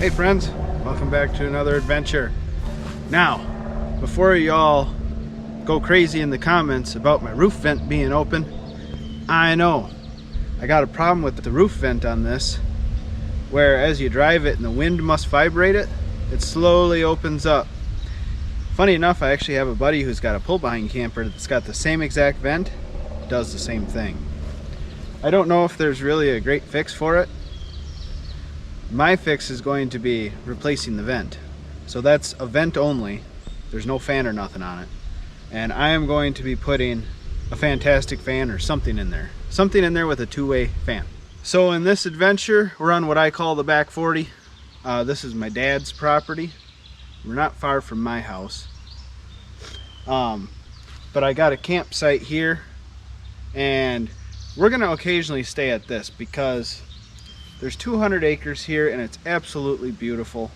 Hey friends, welcome back to another adventure. Now, before y'all go crazy in the comments about my roof vent being open, I know I got a problem with the roof vent on this, where as you drive it and the wind must vibrate it, it slowly opens up. Funny enough, I actually have a buddy who's got a pull-behind camper that's got the same exact vent, does the same thing. I don't know if there's really a great fix for it. My fix is going to be replacing the vent. So that's a vent only. There's no fan or nothing on it. And I am going to be putting a fantastic fan or something in there. Something in there with a two-way fan. So in this adventure, we're on what I call the back 40. This is my dad's property. We're not far from my house. But I got a campsite here, and we're gonna occasionally stay at this because there's 200 acres here and it's absolutely beautiful.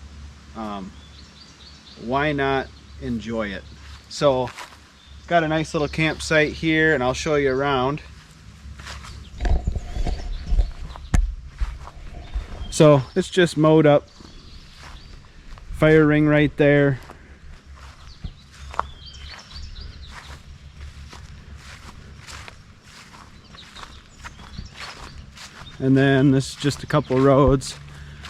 Why not enjoy it? So got a nice little campsite here, and I'll show you around. So it's just mowed up. Fire ring right there. And then this is just a couple roads.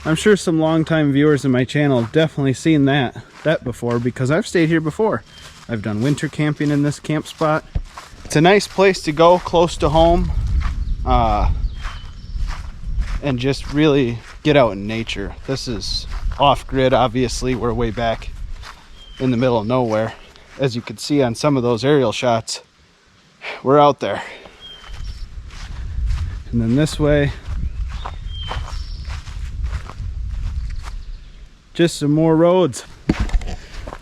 I'm sure some longtime viewers of my channel have definitely seen that before, because I've stayed here before. I've done winter camping in this camp spot. It's a nice place to go, close to home, and just really get out in nature. This is off-grid, obviously. We're way back in the middle of nowhere. As you can see on some of those aerial shots, we're out there. And then this way, just some more roads.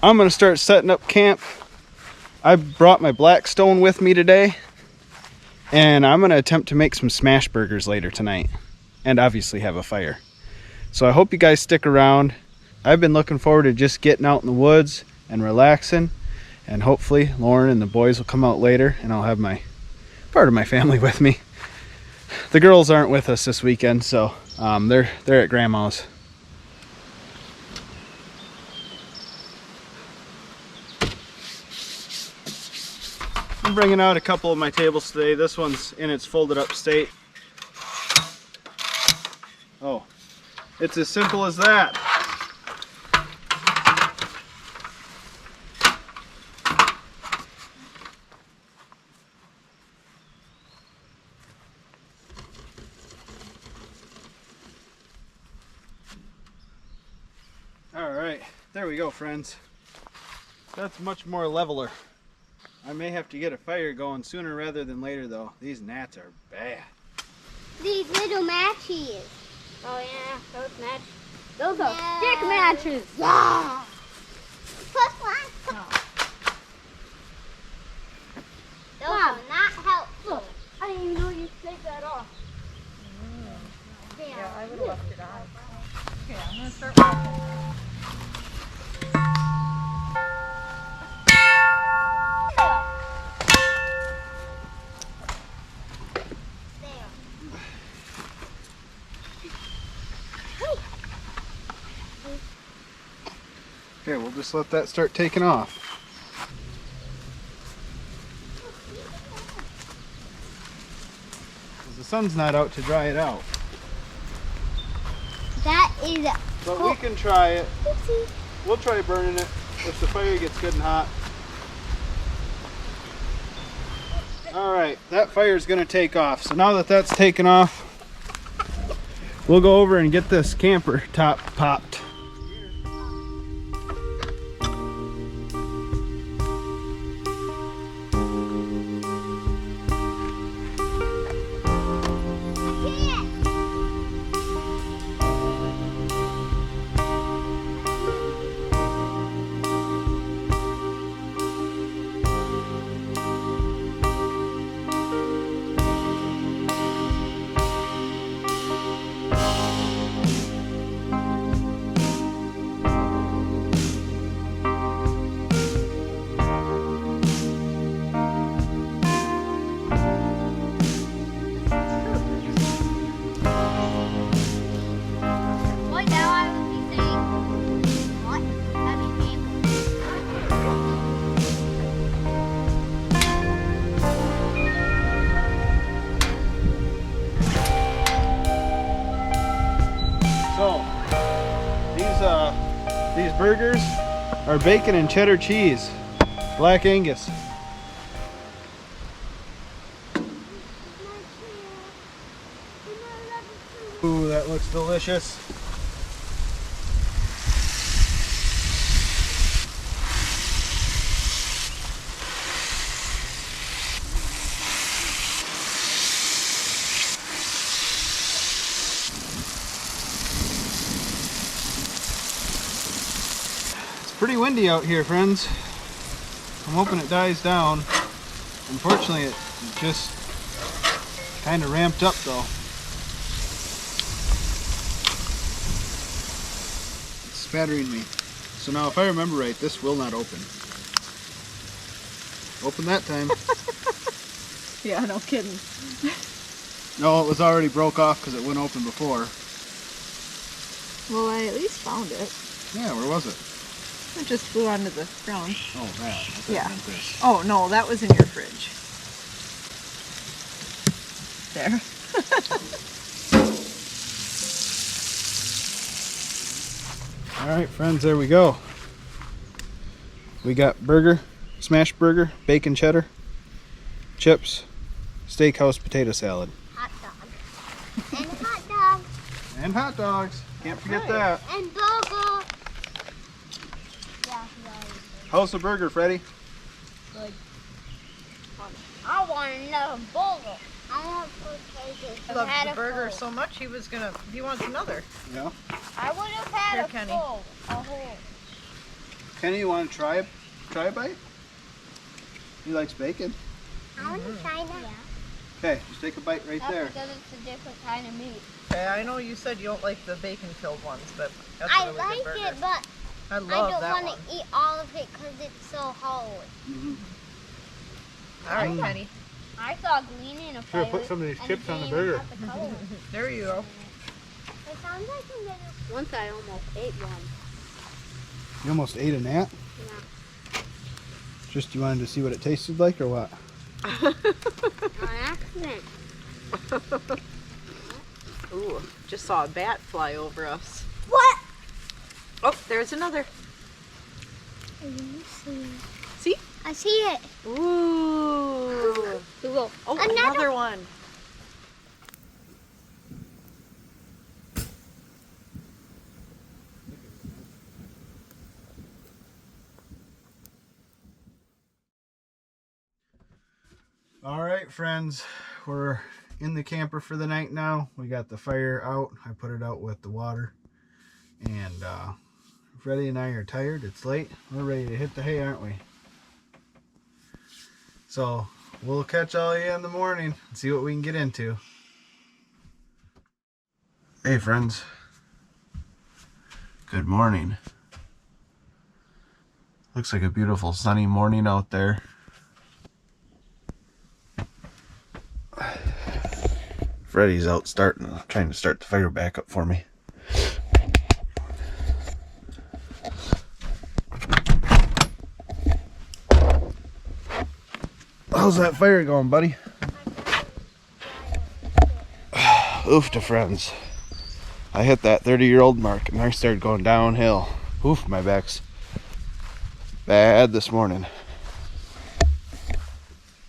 I'm gonna start setting up camp. I brought my Blackstone with me today, and I'm gonna attempt to make some smash burgers later tonight, and obviously have a fire. So I hope you guys stick around. I've been looking forward to just getting out in the woods and relaxing, and hopefully Lauren and the boys will come out later, and I'll have my part of my family with me. The girls aren't with us this weekend, so they're at grandma's. I'm bringing out a couple of my tables today. This one's in its folded up state. Oh, it's as simple as that. Alright, there we go, friends. That's much more leveler. I may have to get a fire going sooner rather than later, though. These gnats are bad. These little matches. Oh yeah, those matches. Those are stick matches. Yeah. Plus one. No. Those are not helpful. Look, I didn't even know you take that off. Yeah, I would have left it on. Okay, I'm gonna start walking. Okay, we'll just let that start taking off. The sun's not out to dry it out. That is. But we can try it. We'll try burning it if the fire gets good and hot. Alright, that fire's going to take off. So now that that's taken off, we'll go over and get this camper top popped. burgers are bacon and cheddar cheese. Black Angus. Ooh, that looks delicious. It's pretty windy out here, friends. I'm hoping it dies down. Unfortunately, it just kind of ramped up though. It's spattering me. So now if I remember right, this will not open. Open that time. Yeah, no kidding. No, it was already broke off because it wouldn't open before. Well, I at least found it. Yeah, where was it? It just flew onto the ground. Oh, that. I thought you Yeah. meant this. Oh, no, that was in your fridge. There. Alright friends, there we go. We got burger, smash burger, bacon cheddar, chips, steakhouse potato salad. Hot dog. And hot dog. And hot dogs. Can't forget Right. that. And burger. Yeah, How's the burger, Freddie? I want another burger. I want potatoes. He loved the burger so much he wants another. Yeah. I would have had Here, a Kenny. full. A whole. Kenny, you want to try a bite? He likes bacon. I want to try that. Okay, just take a bite right That's there. because it's a different kind of meat. Okay, I know you said you don't like the bacon-filled ones, but that's a I really like good burger. it, but I I love don't that want one. to eat all of it because it's so hard. Mm-hmm. All right, Kenny. I saw green in a fire. Sure, put some of these and chips it on the didn't even burger. have the color. There you go. It sounds like a little. Once I almost ate one. You almost ate a gnat? Yeah. Just you wanted to see what it tasted like or what? On accident. Ooh, just saw a bat fly over us. What? Oh, there's another. See? I see it. Ooh. Google. Oh, Another- another one. All right, friends, we're in the camper for the night now. We got the fire out. I put it out with the water. And Freddie and I are tired. It's late. We're ready to hit the hay, aren't we? So we'll catch all of you in the morning and see what we can get into. Hey, friends. Good morning. Looks like a beautiful sunny morning out there. Freddie's out trying to start the fire back up for me. How's that fire going, buddy? Oof to friends. I hit that 30-year-old mark and I started going downhill. Oof, my back's bad this morning.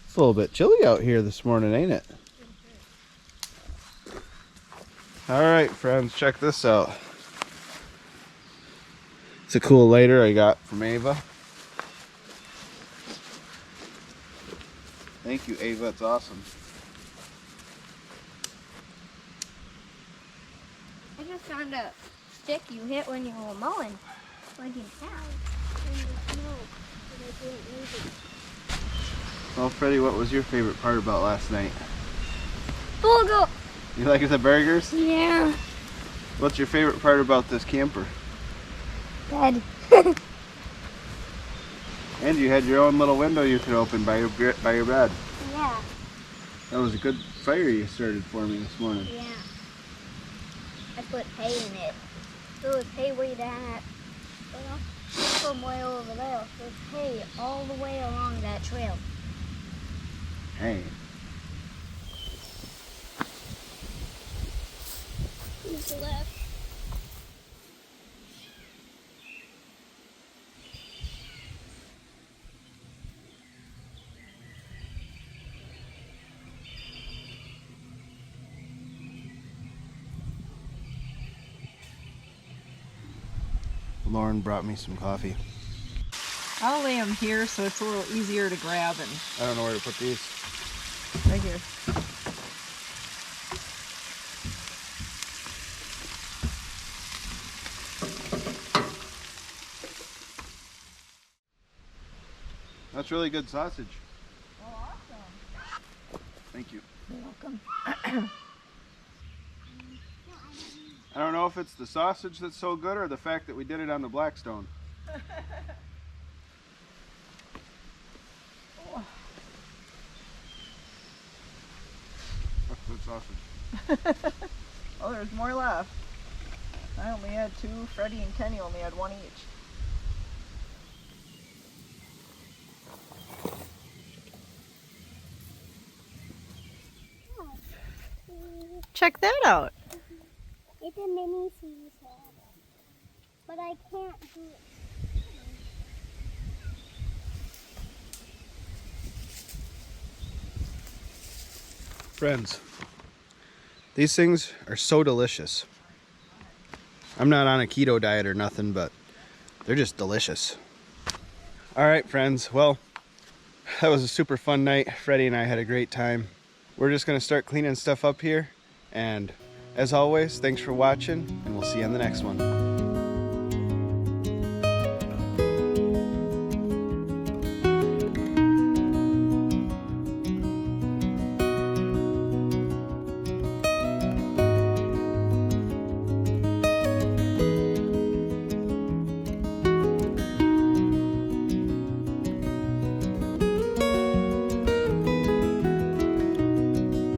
It's a little bit chilly out here this morning, ain't it? Alright friends, check this out. It's a cool lighter I got from Ava. Thank you, Ava, it's awesome. I just found a stick you hit when you were mowing. Like in town. Well, Freddie, what was your favorite part about last night? Burger! You like the burgers? Yeah. What's your favorite part about this camper? Bed. And you had your own little window you could open by your bed. Yeah. That was a good fire you started for me this morning. Yeah. I put hay in it. There was hay way down from way over there. There's hay all the way along that trail. Hey. Who's left? Lauren brought me some coffee. I'll lay them here so it's a little easier to grab and I don't know where to put these. right here. That's really good sausage. Oh, awesome. Thank you. You're welcome. I don't know if it's the sausage that's so good or the fact that we did it on the Blackstone. That's good sausage. Oh, there's more left. I only had 2. Freddie and Kenny only had 1 each. Check that out. It's a mini seesaw, but I can't do it. Friends, these things are so delicious. I'm not on a keto diet or nothing, but they're just delicious. All right, friends. Well, that was a super fun night. Freddie and I had a great time. We're just gonna start cleaning stuff up here. And as always, thanks for watching, and we'll see you on the next one.